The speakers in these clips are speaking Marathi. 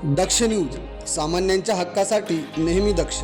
दक्ष न्यूज, सामान्यांच्या हक्कासाठी नेहमी दक्ष.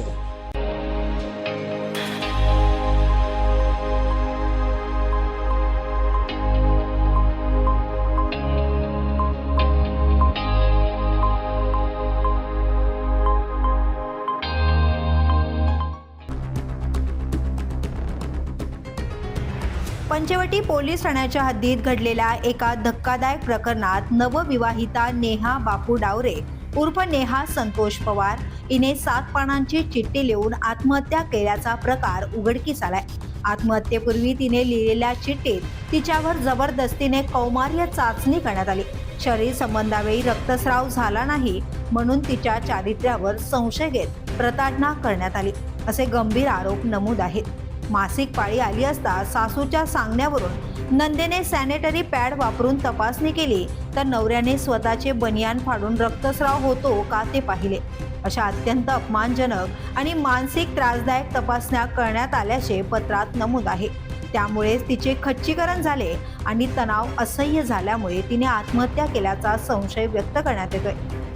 पंचवटी पोलीस ठाण्याच्या हद्दीत घडलेल्या एका धक्कादायक प्रकरणात नवविवाहिता नेहा बापू डावरे उर्फ नेहा संतोष पवार हिने 7 पानांची चिठ्ठी लिहून आत्महत्या केल्याचा प्रकार उघडकीस आलाय. आत्महत्येपूर्वी तिने लिहिलेल्या चिठ्ठीत तिच्यावर जबरदस्तीने कौमार्य चाचणी करण्यात आली. शरीर संबंधावेळी रक्तस्राव झाला नाही म्हणून तिच्या चारित्र्यावर संशय घेत प्रताडणा करण्यात आली, असे गंभीर आरोप नमूद आहेत. मासिक पाळी आली असता सासूच्या सांगण्यावरून नंदेने सॅनिटरी पॅड वापरून तपासणी केली, तर नवऱ्याने स्वतःचे बनियान फाडून रक्तस्राव होतो का ते पाहिले. अशा अत्यंत अपमानजनक आणि मानसिक त्रासदायक तपासण्या करण्यात आल्याचे पत्रात नमूद आहे. त्यामुळेच तिचे खच्चीकरण झाले आणि तणाव असह्य झाल्यामुळे तिने आत्महत्या केल्याचा संशय व्यक्त करण्यात येतोय.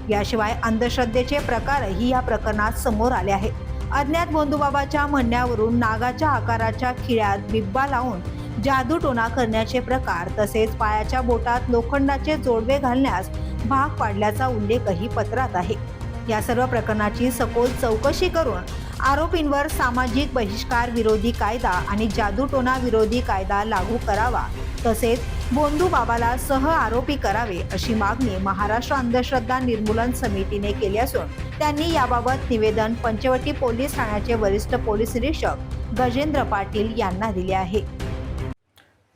याशिवाय अंधश्रद्धेचे प्रकारही या प्रकरणात समोर आले आहेत. अज्ञात भोंदूबाबाच्या म्हणण्यावरून नागाच्या आकाराच्या खिळ्यात बिब्बा लावून जादूटोणा करण्याचे प्रकार, तसेच पायाच्या बोटात लोखंडाचे जोडवे घालण्यास भाग पाडल्याचा उल्लेखही पत्रात आहे. या सर्व प्रकरणाची सखोल चौकशी करून आरोपींवर सामाजिक बहिष्कार विरोधी कायदा आणि जादूटोणा विरोधी कायदा लागू करावा, तसेच भोंदूबाबाला सह आरोपी करावे, अशी मागणी महाराष्ट्र अंधश्रद्धा निर्मूलन समितीने केली असून त्यांनी याबाबत निवेदन पंचवटी पोलीस ठाण्याचे वरिष्ठ पोलीस निरीक्षक गजेंद्र पाटील यांना दिले आहे.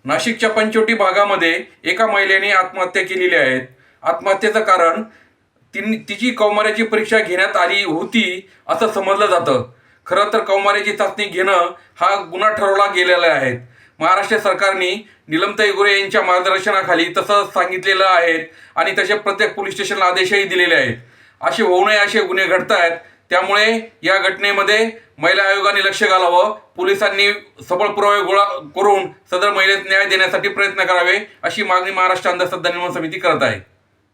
नाशिकच्या पंचवटी भागामध्ये एका महिलेने आत्महत्या केलेली आहे. आत्महत्येचं कारण तिची कौमार्याची परीक्षा घेण्यात आली होती असं समजलं जातं. खरं तर कौमार्याची चाचणी घेणं हा गुन्हा ठरवला गेलेला आहे. महाराष्ट्र सरकारने निलमताई गोरे यांच्या मार्गदर्शनाखाली तसं सांगितलेलं आहे आणि तसे प्रत्येक पोलीस स्टेशनला आदेशही दिलेले आहेत. असे होऊ नये असे गुन्हे घडत आहेत. त्यामुळे या घटनेमध्ये महिला आयोगाने लक्ष घालावं, पोलिसांनी सबळ पुरावे गोळा करून सदर महिलेस न्याय देण्यासाठी प्रयत्न करावे, अशी मागणी महाराष्ट्र अंधश्रद्धा निर्मूलन समिती करत आहे.